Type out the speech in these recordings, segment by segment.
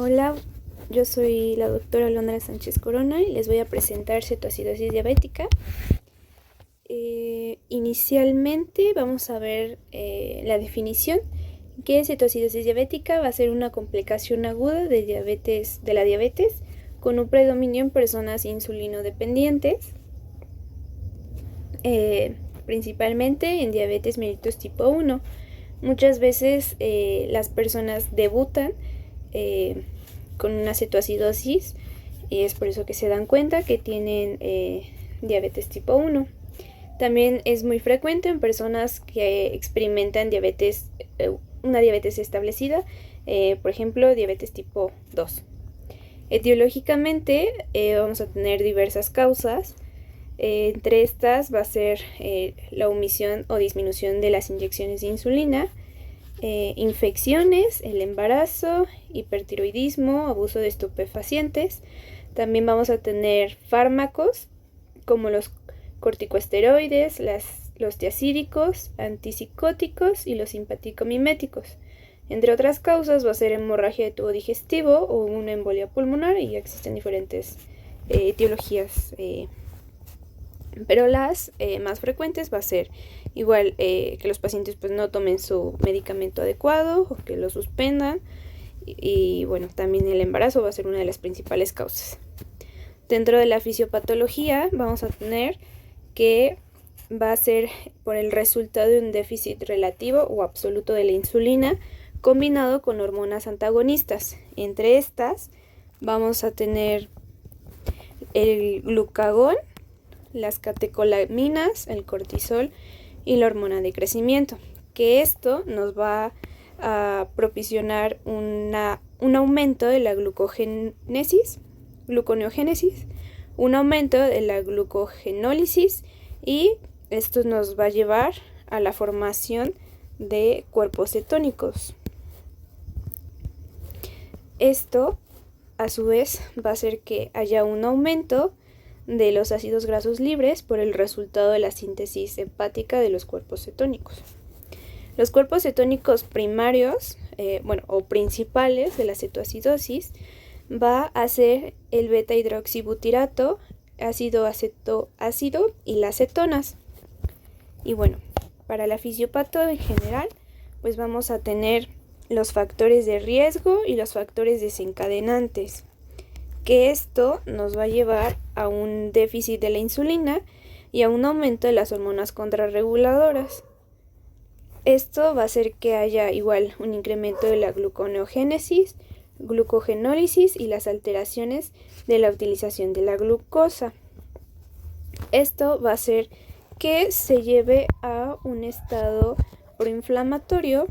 Hola, yo soy la doctora Londra Sánchez Corona y les voy a presentar cetoacidosis diabética. Inicialmente vamos a ver la definición, que cetoacidosis diabética va a ser una complicación aguda de la diabetes con un predominio en personas insulinodependientes, principalmente en diabetes mellitus tipo 1. Muchas veces las personas debutan con una cetoacidosis y es por eso que se dan cuenta que tienen diabetes tipo 1. También es muy frecuente en personas que experimentan una diabetes establecida, por ejemplo, diabetes tipo 2. Etiológicamente vamos a tener diversas causas. Entre estas va a ser la omisión o disminución de las inyecciones de insulina, infecciones, el embarazo, hipertiroidismo, abuso de estupefacientes. También vamos a tener fármacos como los corticosteroides, los tiazídicos, antipsicóticos y los simpaticomiméticos. Entre otras causas va a ser hemorragia de tubo digestivo o una embolia pulmonar, y existen diferentes etiologías, pero las más frecuentes va a ser igual que los pacientes pues no tomen su medicamento adecuado o que lo suspendan, y bueno, también el embarazo va a ser una de las principales causas. Dentro de la fisiopatología vamos a tener que va a ser por el resultado de un déficit relativo o absoluto de la insulina combinado con hormonas antagonistas. Entre estas vamos a tener el glucagón, las catecolaminas, el cortisol y la hormona de crecimiento, que esto nos va a propiciar un aumento de la gluconeogénesis, un aumento de la glucogenólisis, y esto nos va a llevar a la formación de cuerpos cetónicos. Esto a su vez va a hacer que haya un aumento de los ácidos grasos libres por el resultado de la síntesis hepática de los cuerpos cetónicos. Los cuerpos cetónicos primarios, o principales de la cetoacidosis, va a ser el beta-hidroxibutirato, ácido acetoácido y las cetonas. Y bueno, para la fisiopato en general, pues vamos a tener los factores de riesgo y los factores desencadenantes, que esto nos va a llevar a un déficit de la insulina y a un aumento de las hormonas contrarreguladoras. Esto va a hacer que haya igual un incremento de la gluconeogénesis, glucogenólisis y las alteraciones de la utilización de la glucosa. Esto va a hacer que se lleve a un estado proinflamatorio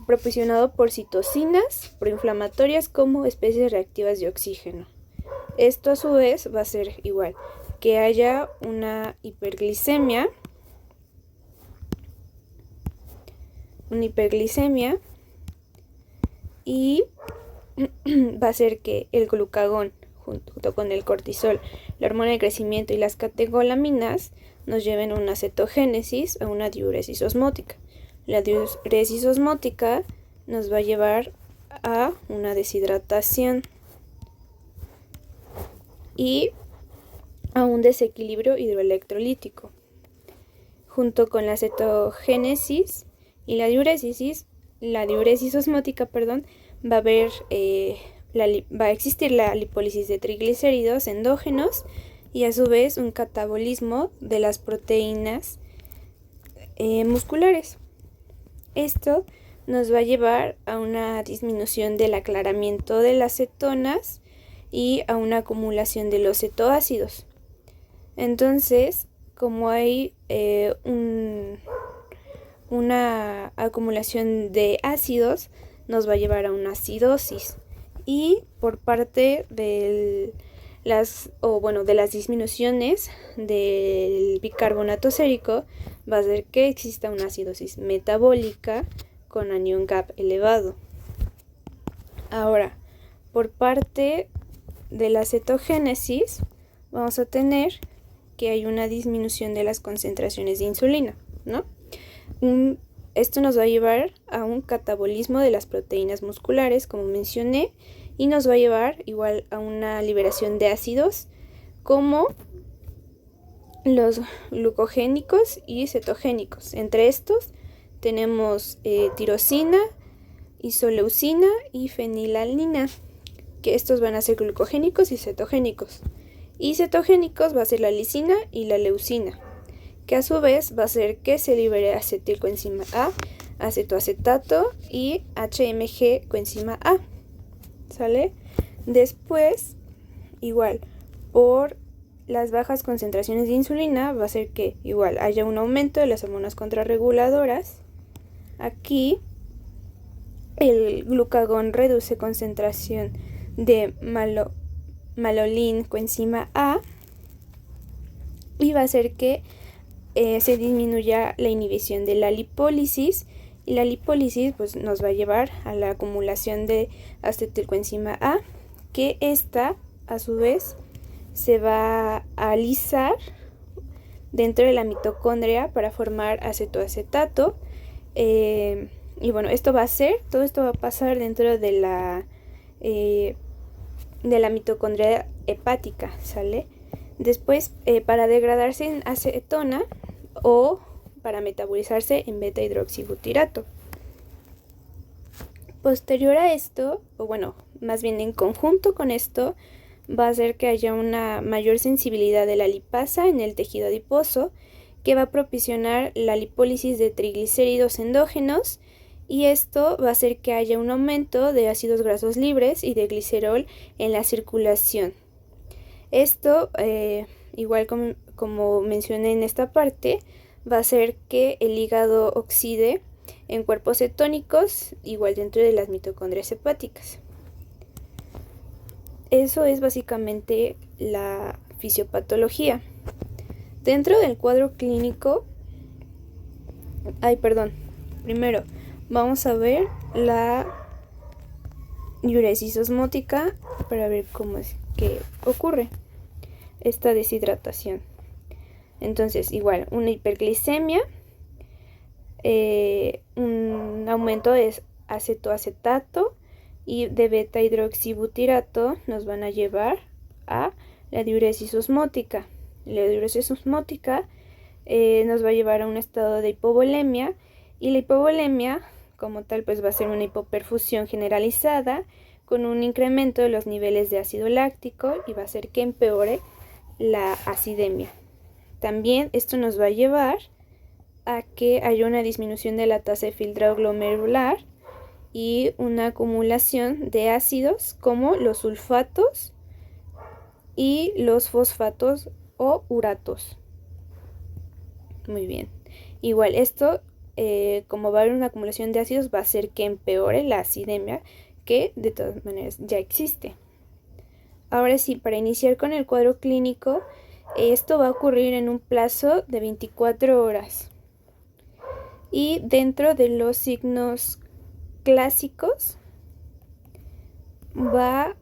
proporcionado por citocinas proinflamatorias como especies reactivas de oxígeno. Esto a su vez va a ser igual que haya una hiperglicemia y va a ser que el glucagón junto con el cortisol, la hormona de crecimiento y las catecolaminas nos lleven a una cetogénesis, a una diuresis osmótica. La diuresis osmótica nos va a llevar a una deshidratación y a un desequilibrio hidroelectrolítico. Junto con la cetogénesis y la diuresis osmótica, va a existir la lipólisis de triglicéridos endógenos y a su vez un catabolismo de las proteínas musculares. Esto nos va a llevar a una disminución del aclaramiento de las cetonas y a una acumulación de los cetoácidos. Entonces, como hay una acumulación de ácidos, nos va a llevar a una acidosis, y por parte de las disminuciones del bicarbonato sérico va a hacer que exista una acidosis metabólica con anión GAP elevado. Ahora, por parte de la cetogénesis vamos a tener que hay una disminución de las concentraciones de insulina, ¿no? esto nos va a llevar a un catabolismo de las proteínas musculares, como mencioné, y nos va a llevar igual a una liberación de ácidos como los glucogénicos y cetogénicos. Entre estos tenemos tirosina, isoleucina y fenilalanina, que estos van a ser glucogénicos y cetogénicos. Y cetogénicos va a ser la lisina y la leucina, que a su vez va a hacer que se libere acetilcoenzima A, acetoacetato y HMG coenzima A. ¿Sale? Después, igual, por las bajas concentraciones de insulina va a hacer que igual haya un aumento de las hormonas contrarreguladoras. Aquí el glucagón reduce concentración de malolin coenzima A y va a hacer que se disminuya la inhibición de la lipólisis, y la lipólisis pues nos va a llevar a la acumulación de acetilcoenzima A, que esta a su vez se va a alisar dentro de la mitocondria para formar acetoacetato. Y bueno, todo esto va a pasar dentro de la mitocondria hepática, ¿sale? Después, para degradarse en acetona o para metabolizarse en beta hidroxibutirato. Posterior a esto, o bueno, más bien en conjunto con esto, va a hacer que haya una mayor sensibilidad de la lipasa en el tejido adiposo, que va a propiciar la lipólisis de triglicéridos endógenos, y esto va a hacer que haya un aumento de ácidos grasos libres y de glicerol en la circulación. Esto, igual como mencioné en esta parte, va a hacer que el hígado oxide en cuerpos cetónicos, igual dentro de las mitocondrias hepáticas. Eso es básicamente la fisiopatología. Dentro del cuadro clínico, primero vamos a ver la diuresis osmótica para ver cómo es que ocurre esta deshidratación. Entonces, igual, una hiperglicemia, un aumento de acetoacetato y de beta hidroxibutirato nos van a llevar a la diuresis osmótica. La diuresis osmótica nos va a llevar a un estado de hipovolemia, y la hipovolemia como tal pues va a ser una hipoperfusión generalizada con un incremento de los niveles de ácido láctico, y va a hacer que empeore la acidemia. También esto nos va a llevar a que haya una disminución de la tasa de filtrado glomerular y una acumulación de ácidos como los sulfatos y los fosfatos o uratos. Muy bien. Igual esto, como va a haber una acumulación de ácidos, va a hacer que empeore la acidemia, que de todas maneras ya existe. Ahora sí, para iniciar con el cuadro clínico, esto va a ocurrir en un plazo de 24 horas. Y dentro de los signos clásicos va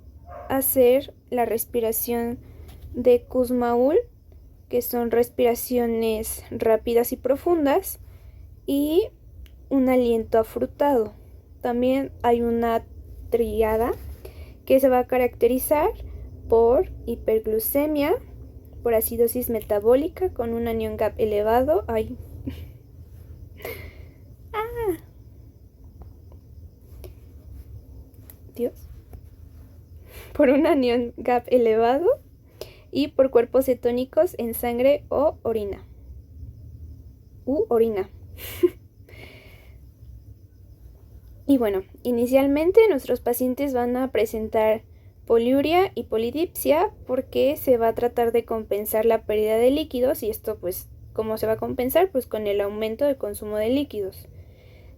a ser la respiración de Kussmaul, que son respiraciones rápidas y profundas, y un aliento afrutado. También hay una tríada que se va a caracterizar por hiperglucemia, por acidosis metabólica con un anion gap elevado. Por un anion gap elevado y por cuerpos cetónicos en sangre o orina. Y bueno, inicialmente nuestros pacientes van a presentar poliuria y polidipsia, porque se va a tratar de compensar la pérdida de líquidos, y esto pues, ¿cómo se va a compensar? Pues con el aumento del consumo de líquidos.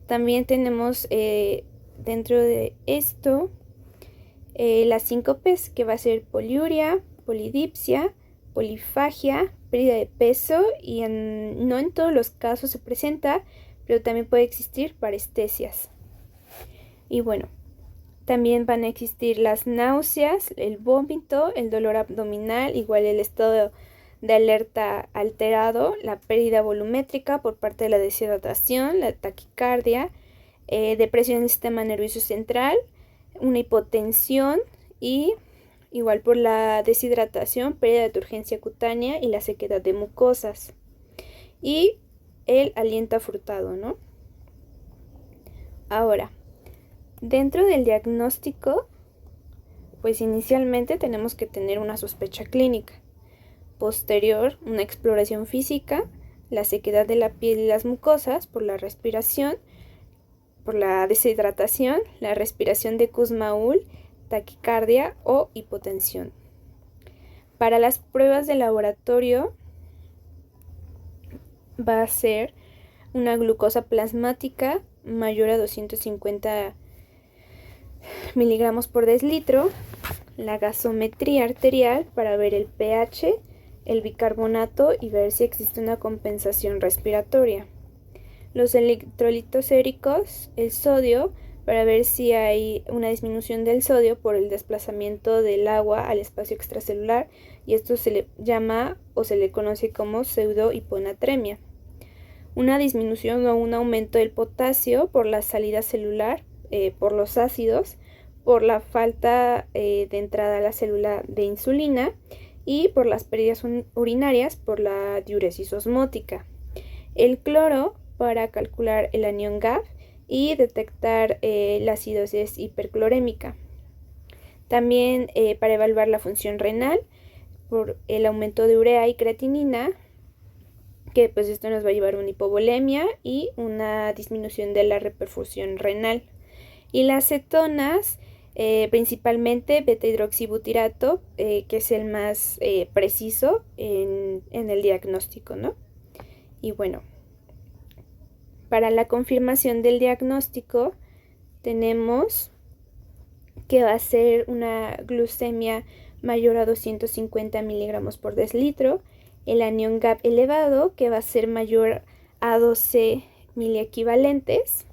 También tenemos dentro de esto las síncopes, que va a ser poliuria, polidipsia, polifagia, pérdida de peso, y no en todos los casos se presenta, pero también puede existir parestesias. Y bueno, también van a existir las náuseas, el vómito, el dolor abdominal, igual el estado de alerta alterado, la pérdida volumétrica por parte de la deshidratación, la taquicardia, depresión del sistema nervioso central, una hipotensión y igual por la deshidratación, pérdida de turgencia cutánea y la sequedad de mucosas. Y el aliento afrutado, ¿no? Ahora, dentro del diagnóstico, pues inicialmente tenemos que tener una sospecha clínica. Posterior, una exploración física, la sequedad de la piel y las mucosas por la respiración, por la deshidratación, la respiración de Kussmaul, taquicardia o hipotensión. Para las pruebas de laboratorio va a ser una glucosa plasmática mayor a 250 miligramos por decilitro, la gasometría arterial para ver el pH, el bicarbonato y ver si existe una compensación respiratoria. Los electrolitos séricos, el sodio, para ver si hay una disminución del sodio por el desplazamiento del agua al espacio extracelular, y esto se le llama o se le conoce como pseudohiponatremia. Una disminución o un aumento del potasio por la salida celular, por los ácidos, por la falta de entrada a la célula de insulina y por las pérdidas urinarias por la diuresis osmótica. El cloro para calcular el anión GAF y detectar la acidosis hiperclorémica. También para evaluar la función renal por el aumento de urea y creatinina, que pues esto nos va a llevar a una hipovolemia y una disminución de la reperfusión renal. Y las cetonas, principalmente beta-hidroxibutirato, que es el más preciso en el diagnóstico, ¿no? Y bueno, para la confirmación del diagnóstico tenemos que va a ser una glucemia mayor a 250 miligramos por decilitro, el anión GAP elevado, que va a ser mayor a 12 miliequivalentes,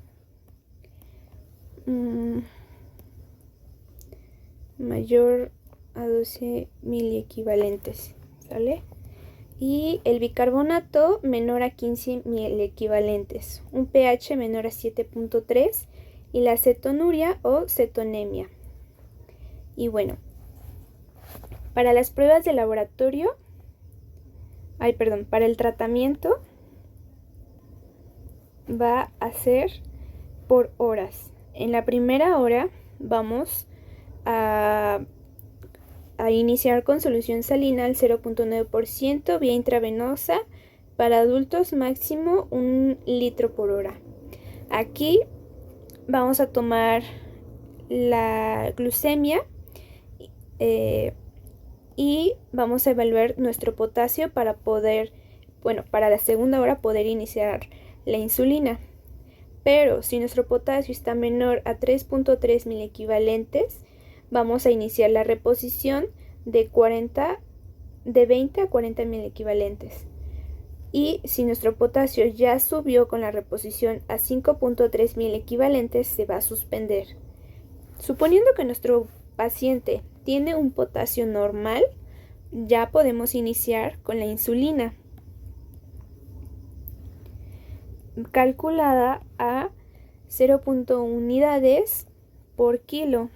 mayor a 12 miliequivalentes, ¿sale? Y el bicarbonato menor a 15 miliequivalentes, un pH menor a 7.3 y la cetonuria o cetonemia. Y bueno, para las pruebas de laboratorio, para el tratamiento va a ser por horas. En la primera hora vamos a iniciar con solución salina al 0.9% vía intravenosa para adultos, máximo 1 litro por hora. Aquí vamos a tomar la glucemia y vamos a evaluar nuestro potasio para para la segunda hora poder iniciar la insulina. Pero si nuestro potasio está menor a 3.3 miliequivalentes, vamos a iniciar la reposición de 20 a 40 miliequivalentes. Y si nuestro potasio ya subió con la reposición a 5.3 miliequivalentes, se va a suspender. Suponiendo que nuestro paciente tiene un potasio normal, ya podemos iniciar con la insulina, calculada a 0.1 unidades por kilo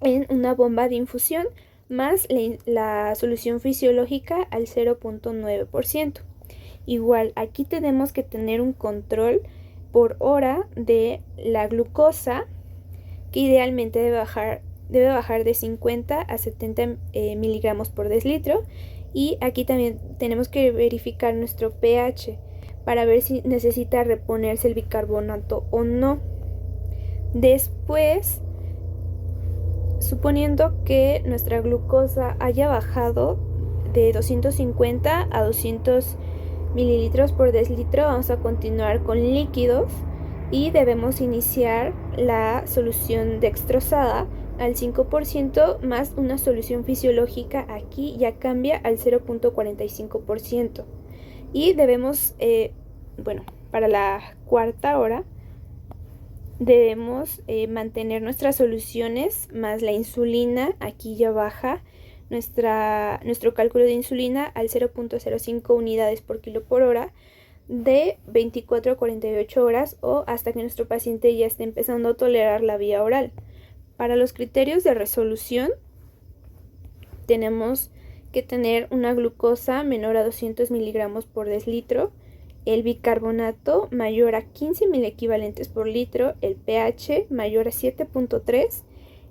en una bomba de infusión, más la solución fisiológica al 0.9%. Igual, aquí tenemos que tener un control por hora de la glucosa, que idealmente debe bajar de 50 a 70 miligramos por decilitro. Y aquí también tenemos que verificar nuestro pH para ver si necesita reponerse el bicarbonato o no. Después, suponiendo que nuestra glucosa haya bajado de 250 a 200 mililitros por decilitro, vamos a continuar con líquidos y debemos iniciar la solución dextrosada al 5% más una solución fisiológica. Aquí ya cambia al 0.45%. Y debemos, para la cuarta hora, debemos mantener nuestras soluciones más la insulina. Aquí ya baja nuestro cálculo de insulina al 0.05 unidades por kilo por hora de 24 a 48 horas o hasta que nuestro paciente ya esté empezando a tolerar la vía oral. Para los criterios de resolución tenemos que tener una glucosa menor a 200 miligramos por deslitro, el bicarbonato mayor a 15 milequivalentes por litro, el pH mayor a 7.3,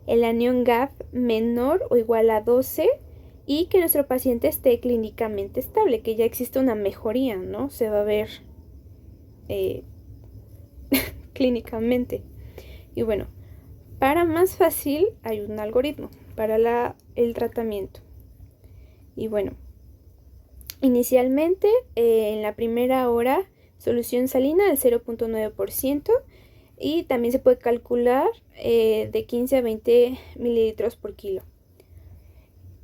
el anión GAF menor o igual a 12 y que nuestro paciente esté clínicamente estable, que ya existe una mejoría, ¿no? Se va a ver clínicamente. Y bueno, para más fácil hay un algoritmo para el tratamiento. Y bueno, inicialmente en la primera hora solución salina al 0.9% y también se puede calcular de 15 a 20 mililitros por kilo.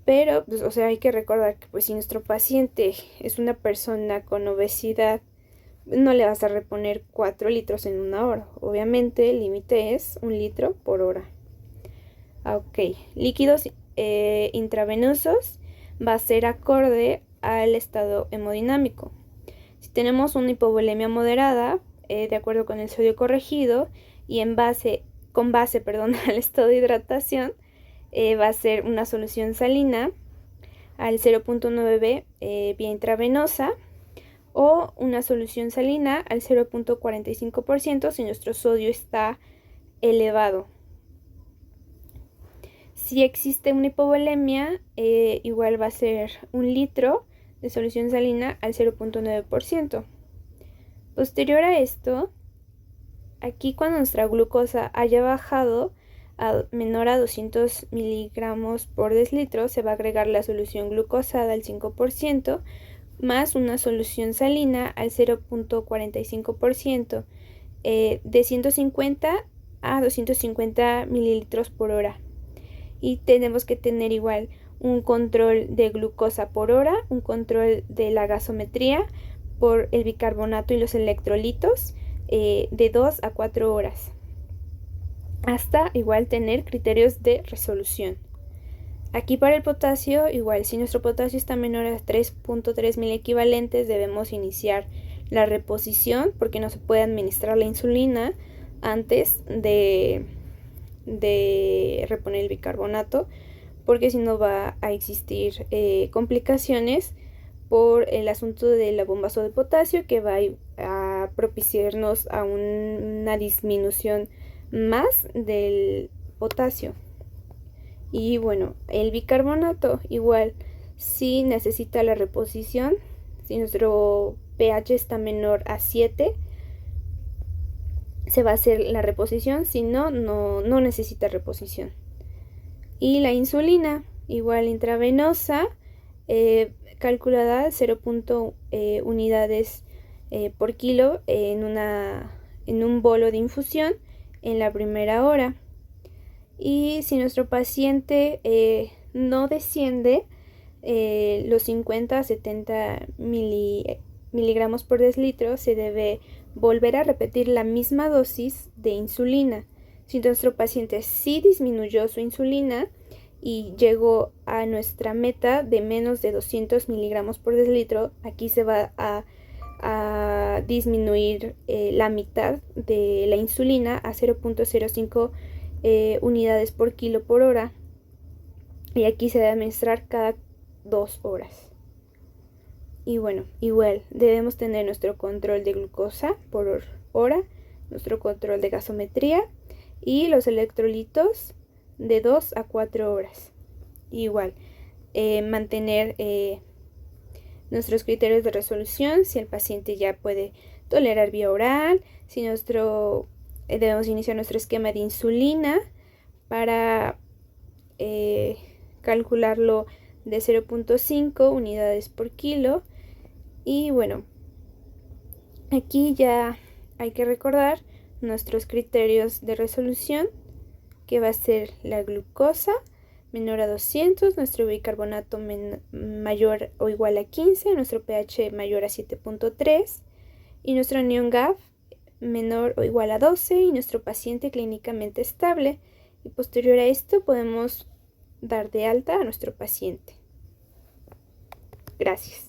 Pero, pues, o sea, hay que recordar que pues si nuestro paciente es una persona con obesidad, no le vas a reponer 4 litros en una hora. Obviamente el límite es 1 litro por hora. Ok, líquidos intravenosos va a ser acorde al estado hemodinámico. Si tenemos una hipovolemia moderada, de acuerdo con el sodio corregido y con base al estado de hidratación, va a ser una solución salina al 0.9 vía intravenosa o una solución salina al 0.45% si nuestro sodio está elevado. Si existe una hipovolemia, igual va a ser 1 litro de solución salina al 0.9%. Posterior a esto, aquí cuando nuestra glucosa haya bajado a menor a 200 miligramos por deslitro, se va a agregar la solución glucosada al 5% más una solución salina al 0.45%, de 150 a 250 mililitros por hora. Y tenemos que tener igual un control de glucosa por hora, un control de la gasometría por el bicarbonato y los electrolitos de 2 a 4 horas. Hasta igual tener criterios de resolución. Aquí para el potasio, igual si nuestro potasio está menor a 3.3 milequivalentes, debemos iniciar la reposición porque no se puede administrar la insulina antes de reponer el bicarbonato, porque si no va a existir complicaciones por el asunto del bombazo de potasio que va a propiciarnos a una disminución más del potasio. Y bueno, el bicarbonato igual si necesita la reposición, si nuestro pH está menor a 7 se va a hacer la reposición, si no, no necesita reposición. Y la insulina igual intravenosa calculada 0.1 unidades por kilo en un bolo de infusión en la primera hora. Y si nuestro paciente no desciende los 50 a 70 miligramos por deslitro, se debe volver a repetir la misma dosis de insulina. Si nuestro paciente sí disminuyó su insulina y llegó a nuestra meta de menos de 200 miligramos por deslitro, aquí se va a disminuir la mitad de la insulina a 0.05 unidades por kilo por hora, y aquí se debe administrar cada 2 horas. Y bueno, igual debemos tener nuestro control de glucosa por hora, nuestro control de gasometría y los electrolitos de 2 a 4 horas. Igual mantener nuestros criterios de resolución, si el paciente ya puede tolerar vía oral, si debemos iniciar nuestro esquema de insulina para calcularlo de 0.5 unidades por kilo. Y bueno, aquí ya hay que recordar nuestros criterios de resolución, que va a ser la glucosa menor a 200, nuestro bicarbonato mayor o igual a 15, nuestro pH mayor a 7.3 y nuestro anión GAF menor o igual a 12 y nuestro paciente clínicamente estable. Y posterior a esto podemos dar de alta a nuestro paciente. Gracias.